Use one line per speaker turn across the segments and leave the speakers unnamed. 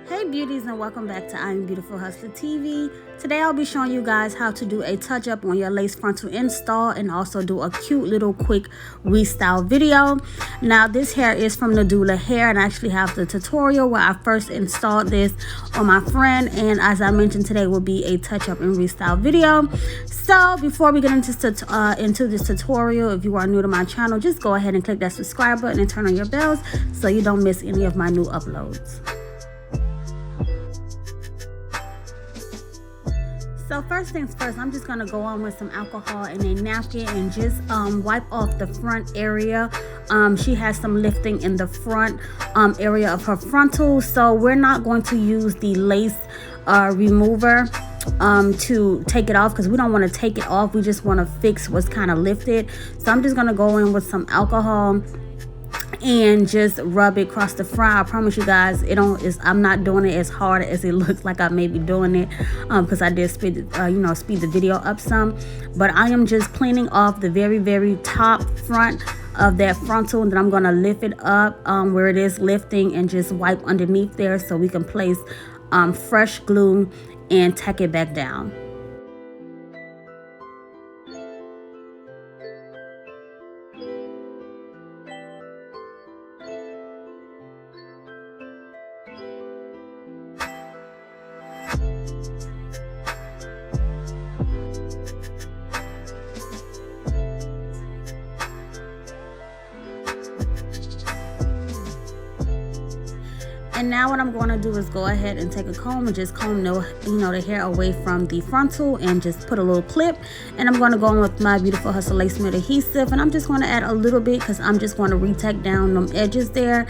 Hey beauties, and welcome back to IAmBeautifulHustler TV. Today I'll be showing you guys how to do a touch up on your lace frontal install and also do a cute little quick restyle video. Now this hair is from Nadula hair, and I actually have the tutorial where I first installed this on my friend, and as I mentioned, today will be a touch up and restyle video. So before we get into this tutorial, if you are new to my channel, just go ahead and click that subscribe button and turn on your bells so you don't miss any of my new uploads. So first things first, I'm just going to go on with some alcohol and a napkin and just wipe off the front area. She has some lifting in the front area of her frontal, so we're not going to use the lace remover to take it off because we don't want to take it off. We just want to fix what's kind of lifted. So I'm just going to go in with some alcohol and just rub it across the front. I promise you guys, I'm not doing it as hard as it looks like I may be doing it, because I did speed the video up some. But I am just cleaning off the very top front of that frontal, and then I'm gonna lift it up where it is lifting and just wipe underneath there so we can place fresh glue and tack it back down. And now what I'm going to do is go ahead and take a comb and just comb the hair away from the frontal and just put a little clip. And I'm going to go in with my Beautiful Hustler Lace Melt Adhesive, and I'm just going to add a little bit because I'm just going to retack down them edges there.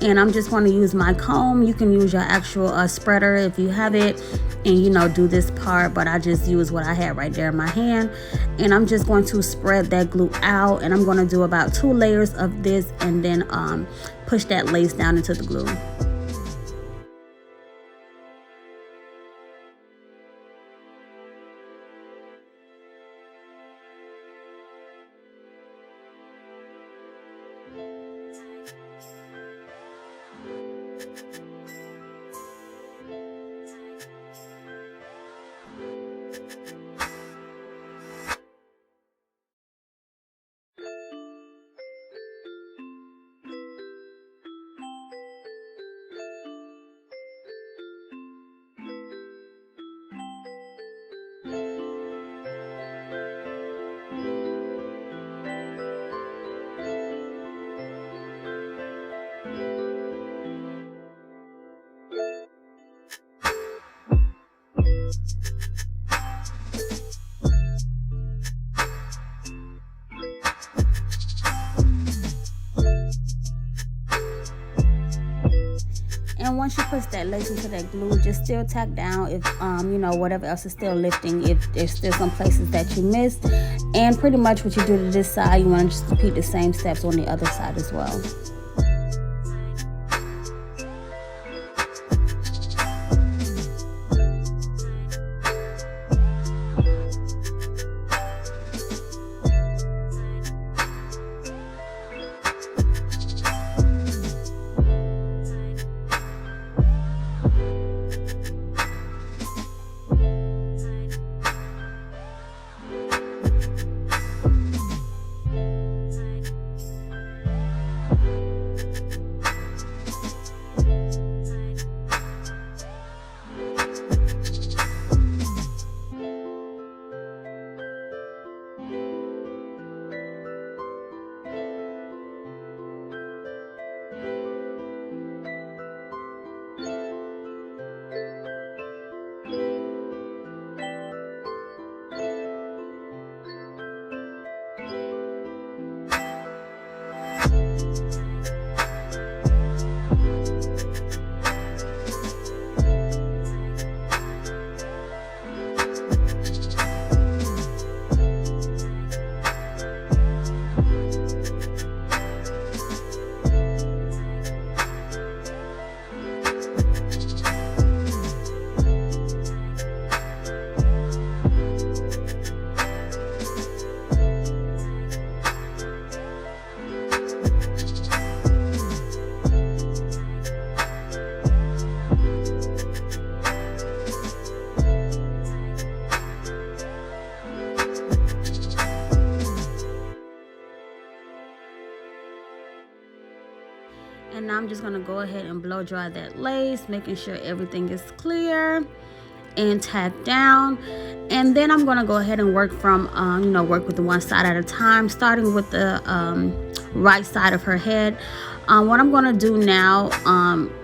And I'm just going to use my comb. You can use your actual spreader if you have it, and do this part, but I just use what I had right there in my hand. And I'm just going to spread that glue out, and I'm going to do about 2 layers of this and then push that lace down into the glue. And once you push that lace into that glue, just still tack down if whatever else is still lifting, if there's still some places that you missed. And pretty much what you do to this side, you want to just repeat the same steps on the other side as well. go ahead and blow dry that lace, making sure everything is clear and tack down. And then I'm going to go ahead and work from work with the one side at a time, starting with the right side of her head. What I'm going to do now,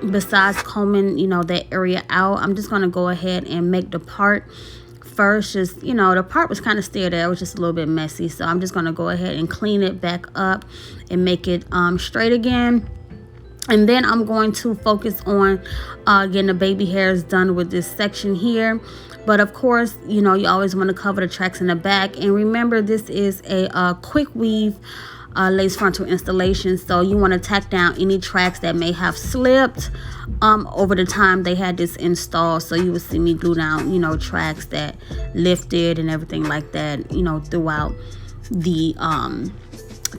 besides combing that area out, I'm just going to go ahead and make the part first. Just the part was kind of still there, it was just a little bit messy, so I'm just going to go ahead and clean it back up and make it straight again. And then I'm going to focus on getting the baby hairs done with this section here. But of course, you always want to cover the tracks in the back. And remember, this is a quick weave lace frontal installation, so you want to tack down any tracks that may have slipped over the time they had this installed. So you will see me glue down tracks that lifted and everything like that throughout the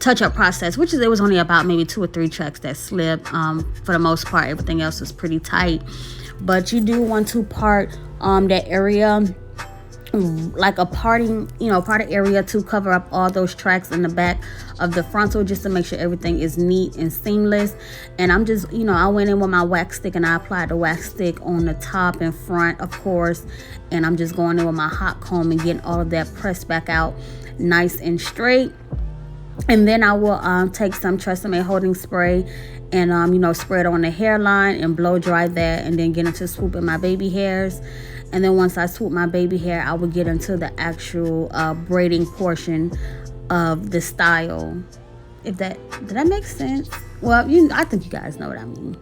touch-up process, which is, it was only about maybe 2 or 3 tracks that slipped. For the most part, everything else was pretty tight. But you do want to part that area, like a parting area, to cover up all those tracks in the back of the frontal, just to make sure everything is neat and seamless. And I'm just I went in with my wax stick and I applied the wax stick on the top and front, of course, and I'm just going in with my hot comb and getting all of that pressed back out nice and straight. And then I will take some Tresemme holding spray and spray it on the hairline and blow dry that, and then get into swooping my baby hairs. And then once I swoop my baby hair, I will get into the actual braiding portion of the style. Did that make sense? Well, I think you guys know what I mean.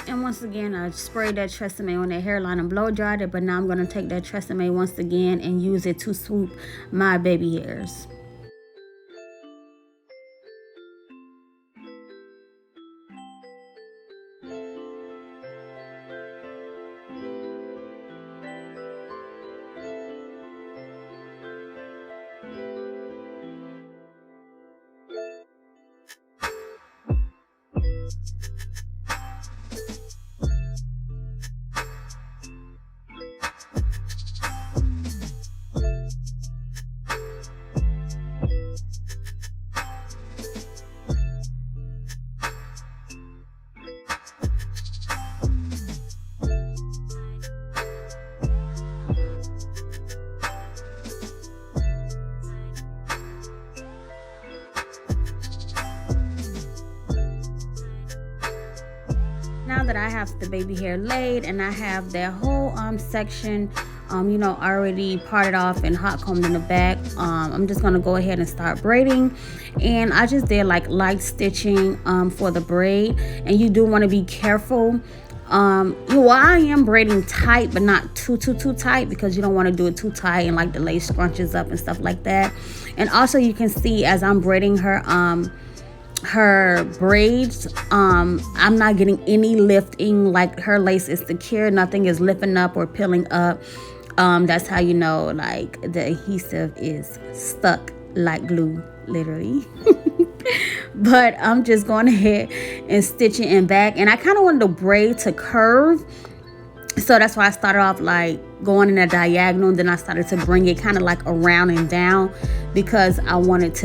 And once again, I sprayed that Tresemme on that hairline and blow dried it. But now I'm going to take that Tresemme once again and use it to swoop my baby hairs. Now that I have the baby hair laid and I have that whole section already parted off and hot combed in the back, I'm just gonna go ahead and start braiding. And I just did like light stitching for the braid, and you do want to be careful. I am braiding tight, but not too tight, because you don't want to do it too tight and like the lace scrunches up and stuff like that. And also you can see as I'm braiding her braids, I'm not getting any lifting. Like her lace is secure, nothing is lifting up or peeling up. That's how you know like the adhesive is stuck like glue, literally. But I'm just going ahead and stitching in back, and I kind of wanted the braid to curve, so that's why I started off like going in a diagonal, and then I started to bring it kind of like around and down, because I wanted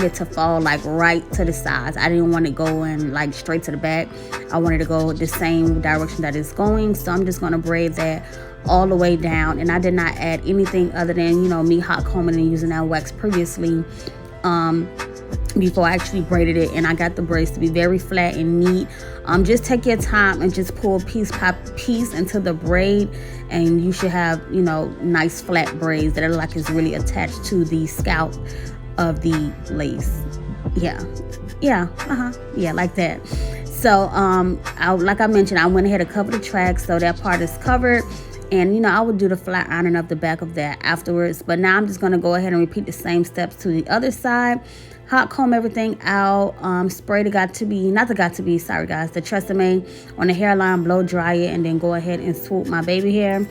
it to fall like right to the sides. I didn't want it going like straight to the back. I wanted to go the same direction that it's going. So I'm just going to braid that all the way down, and I did not add anything other than, you know, me hot combing and using that wax previously before I actually braided it. And I got the braids to be very flat and neat. Just take your time and just pull piece by piece into the braid, and you should have, you know, nice flat braids that are like it's really attached to the scalp of the lace. Yeah, like that. So like I mentioned, I went ahead and covered the track, so that part is covered. And, you know, I would do the flat ironing of the back of that afterwards. But now I'm just going to go ahead and repeat the same steps to the other side. Hot comb everything out. Spray the the Tresemme on the hairline, blow dry it, and then go ahead and swoop my baby hair.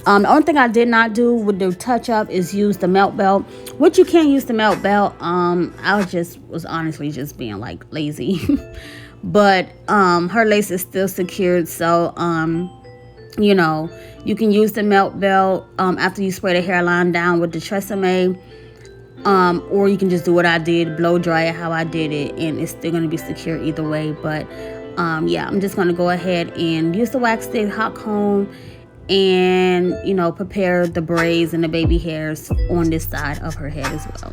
The only thing I did not do with the touch up is use the melt belt, which you can use the melt belt. I was honestly just being like lazy. But her lace is still secured, so you know, you can use the melt belt after you spray the hairline down with the Tresemme, or you can just do what I did, blow dry it how I did it, and it's still going to be secure either way. But yeah, I'm just going to go ahead and use the wax stick, hot comb, and, you know, prepare the braids and the baby hairs on this side of her head as well.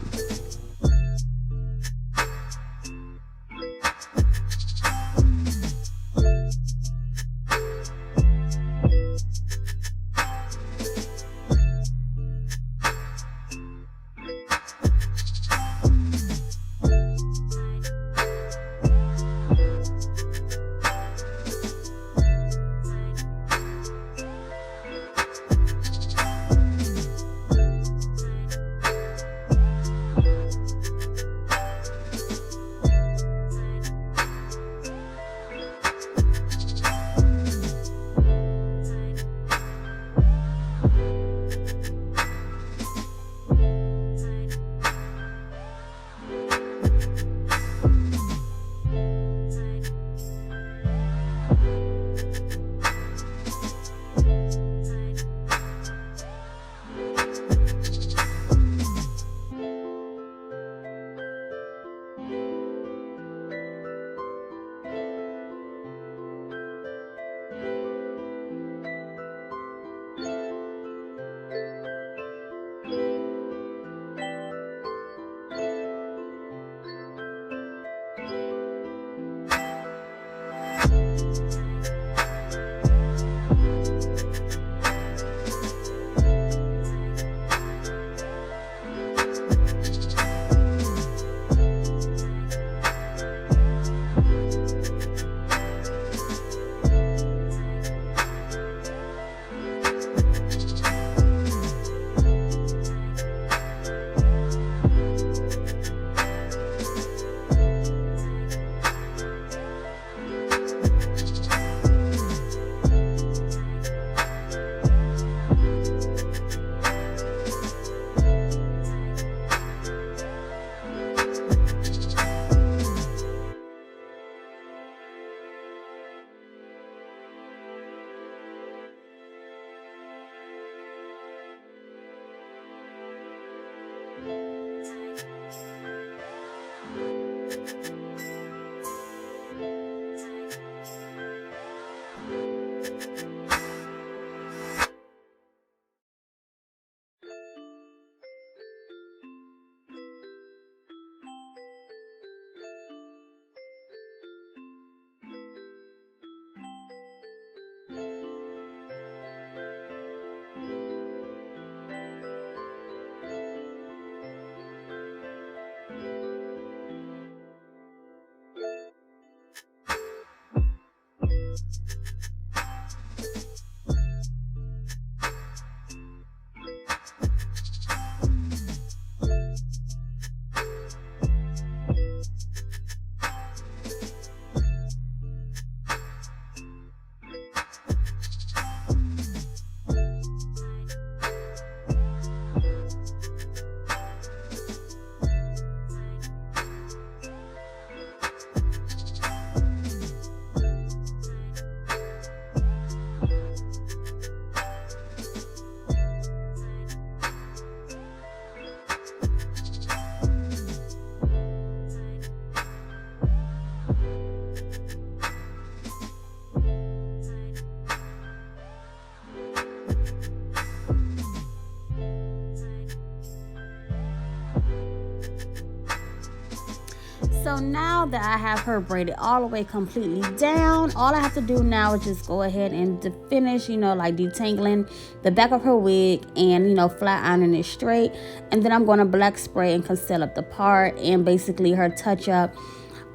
So now that I have her braided all the way completely down, all I have to do now is just go ahead and finish, like detangling the back of her wig and, flat ironing it straight. And then I'm going to black spray and conceal up the part, and basically her touch up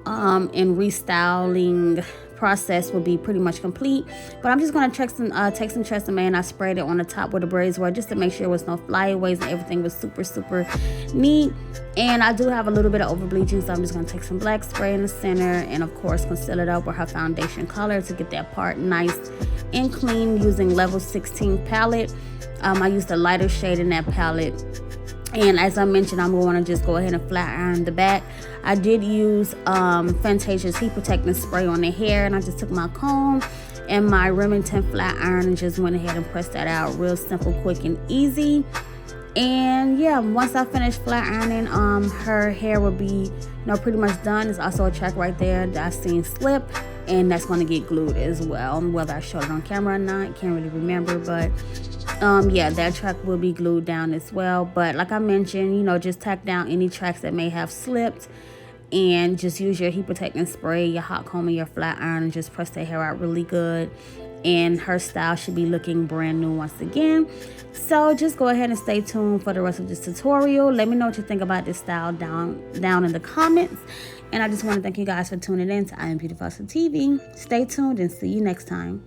and restyling process will be pretty much complete. But I'm just going to take some Tresemme, and I sprayed it on the top where the braids were, just to make sure there was no flyaways and everything was super neat. And I do have a little bit of over bleaching, so I'm just going to take some black spray in the center and of course conceal it up with her foundation color to get that part nice and clean using level 16 palette. I used a lighter shade in that palette. And as I mentioned, I'm going to just go ahead and flat iron the back. I did use Fantasia's heat protecting spray on the hair, and I just took my comb and my Remington flat iron and just went ahead and pressed that out real simple, quick, and easy. And yeah, once I finish flat ironing, her hair will be pretty much done. There's also a track right there that I seen slip, and that's going to get glued as well. Whether I showed it on camera or not, can't really remember, but yeah, that track will be glued down as well. But like I mentioned, just tack down any tracks that may have slipped, and just use your heat protecting spray, your hot comb, and your flat iron, and just press the hair out really good. And her style should be looking brand new once again. So just go ahead and stay tuned for the rest of this tutorial. Let me know what you think about this style down in the comments. And I just want to thank you guys for tuning in to IAmBeautifulHustlerTV. Stay tuned and see you next time.